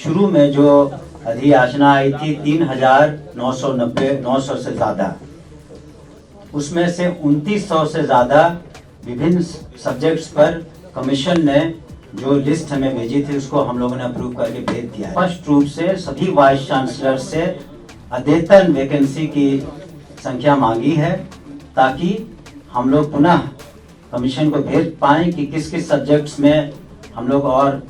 शुरू में जो अधियाचना आई थी 3,990 से ज़्यादा, उसमें से 2,900 से ज़्यादा विभिन्न सब्जेक्ट्स पर कमीशन ने जो लिस्ट हमें भेजी थी उसको हम लोगों ने अप्रूव करके भेज दिया है। स्पष्ट रूप से सभी वाइस चांसलर से अद्यतन वैकेंसी की संख्या मांगी है ताकि हम लोग पुनः कमीशन को भेज पाएं कि किस किस सब्जेक्ट्स में हम लोग और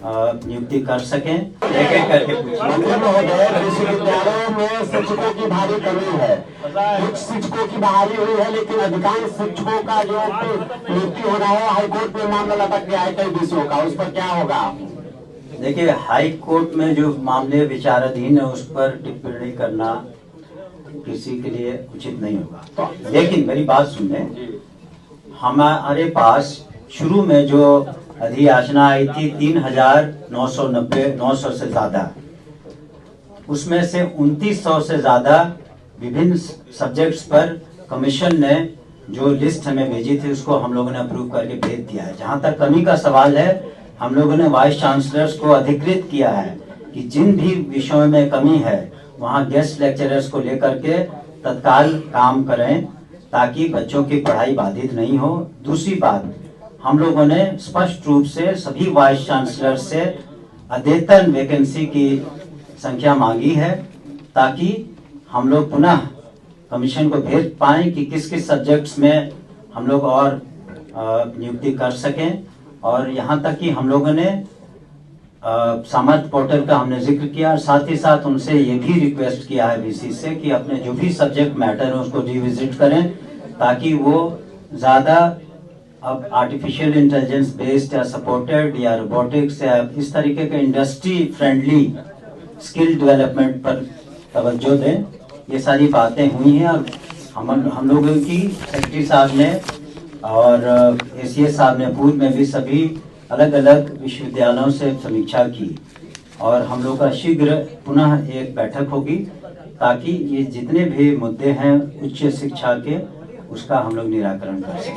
नियुक्ति कर सकें। एक एक करके विश्वविद्यालयों में शिक्षकों की भारी कमी है, कुछ शिक्षकों की बहाली हुई है, लेकिन अधिकांश शिक्षकों का जो नियुक्ति हो रहा है हाईकोर्ट में मामला लटक गया है कई विषयों का, उस पर क्या होगा? देखिए, हाई कोर्ट में जो मामले विचाराधीन है उस पर टिप्पणी करना किसी के लिए उचित नहीं होगा। लेकिन मेरी बात सुनने, हमारे पास शुरू में जो अधियाचना आई थी 3,990 से ज़्यादा, उसमें से 2,900 से ज़्यादा विभिन्न सब्जेक्ट्स पर कमीशन ने जो लिस्ट हमें भेजी थी उसको हम लोगों ने अप्रूव करके भेज दिया है। जहां तक कमी का सवाल है, हम लोगों ने वाइस चांसलर्स को अधिकृत किया है कि जिन भी विषयों में कमी है वहां गेस्ट लेक्चरर्स को लेकर के तत्काल काम करें ताकि बच्चों की पढ़ाई बाधित नहीं हो। दूसरी बात, हम लोगों ने स्पष्ट रूप से सभी वाइस चांसलर से अद्यतन वैकेंसी की संख्या मांगी है ताकि हम लोग पुनः कमीशन को भेज पाएं कि किस किस सब्जेक्ट्स में हम लोग और नियुक्ति कर सकें। और यहाँ तक कि हम लोगों ने सामर्थ्य पोर्टल का हमने जिक्र किया और साथ ही साथ उनसे ये भी रिक्वेस्ट किया है वीसी से कि अपने जो भी सब्जेक्ट मैटर है उसको रिविजिट करें ताकि वो ज़्यादा अब आर्टिफिशियल इंटेलिजेंस बेस्ड या सपोर्टेड या रोबोटिक्स या इस तरीके के इंडस्ट्री फ्रेंडली स्किल डेवलपमेंट पर तवज्जो दें। ये सारी बातें हुई हैं और हम लोगों की सेक्रेटरी साहब ने और एसीएस साहब ने पूर्व में भी सभी अलग अलग विश्वविद्यालयों से समीक्षा की और हम लोग का शीघ्र पुनः एक बैठक होगी ताकि ये जितने भी मुद्दे हैं उच्च शिक्षा के उसका हम लोग निराकरण कर सकें।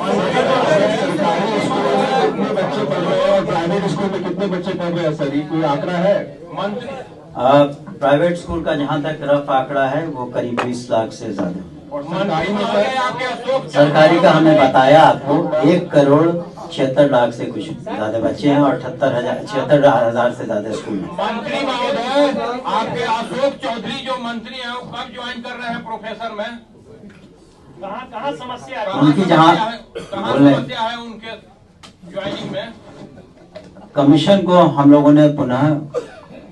प्राइवेट स्कूल में कितने बच्चे पढ़ रहे हैं सर, कोई आंकड़ा है? प्राइवेट स्कूल का जहाँ तक रफ आंकड़ा है वो करीब 20 लाख से ज्यादा। और सरकारी का हमने बताया आपको 1,76,00,000 से कुछ ज्यादा बच्चे हैं और 76,000 से ज्यादा स्कूल में। मंत्री महोदय, आपके अशोक चौधरी जो मंत्री हैं वो कब ज्वाइन कर रहे हैं प्रोफेसर में? कहाँ समस्या है? उनकी जहाँ समस्या है उनके ज्वाइनिंग में? कमीशन को हम लोगों ने पुनः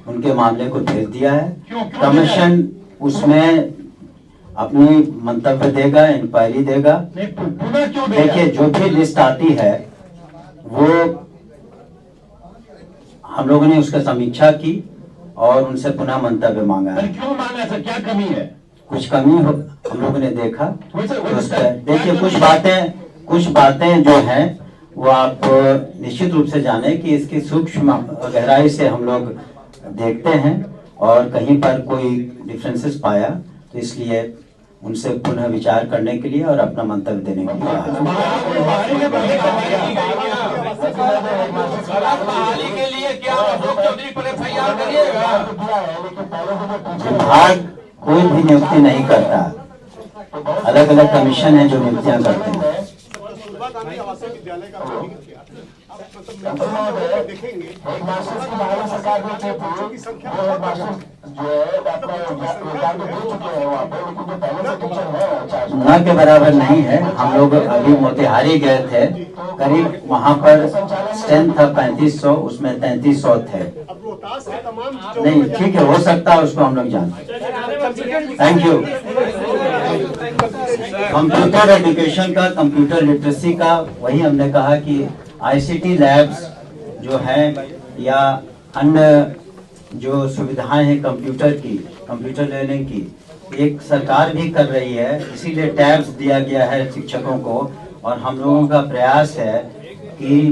उनके मामले को भेज दिया है। कमीशन उसमें अपनी मंतव्य देगा, इंक्वायरी देगा। देखिए, जो भी लिस्ट आती है वो हम लोगों ने उसका समीक्षा की और उनसे पुनः मंतव्य मांगा है। क्यों मांगा सर, क्या कमी है? कुछ कमी हो हम लोगों ने देखा तो देखिए, कुछ बातें जो हैं वो आप निश्चित रूप से जाने कि इसकी सूक्ष्म गहराई से हम लोग देखते हैं और कहीं पर कोई डिफरेंसेस पाया तो इसलिए उनसे पुनः विचार करने के लिए और अपना मंतव्य देने के लिए विभाग कोई भी नियुक्ति नहीं करता, अलग अलग कमीशन है जो नियुक्तियां करते हैं। न के बराबर नहीं है। हम लोग अभी मोतिहारी गए थे, करीब वहाँ पर स्ट्रेंथ था 3500, उसमें 3300 थे। नहीं, ठीक है, हो सकता है, उसको हम लोग जानते। Thank you. कंप्यूटर एजुकेशन का, कंप्यूटर लिटरेसी का, वही हमने कहा कि आईसीटी लैब्स जो हैं या अन्य जो सुविधाएं हैं कंप्यूटर की, कंप्यूटर लर्निंग की, एक सरकार भी कर रही है, इसीलिए टैब्स दिया गया है शिक्षकों को। और हम लोगों का प्रयास है कि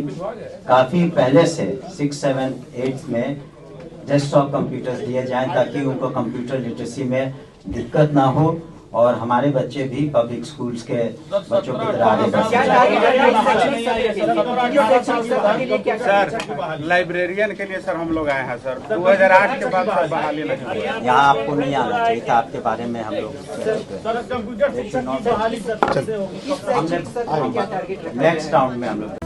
काफ़ी पहले से 6, 7, 8 में डेस्कटॉप कंप्यूटर्स दिए जाएं ताकि उनको कंप्यूटर लिटरेसी में दिक्कत ना हो और हमारे बच्चे भी पब्लिक स्कूल्स के बच्चों की तरह आगे बढ़ क्या सकें। सर लाइब्रेरियन के लिए सर हम लोग आए हैं सर 2008 के बाद सर बहाली नहीं हुई। यहाँ आपको नहीं आना चाहिए था, आपके बारे में हम लोग नेक्स्ट राउंड में हम लोग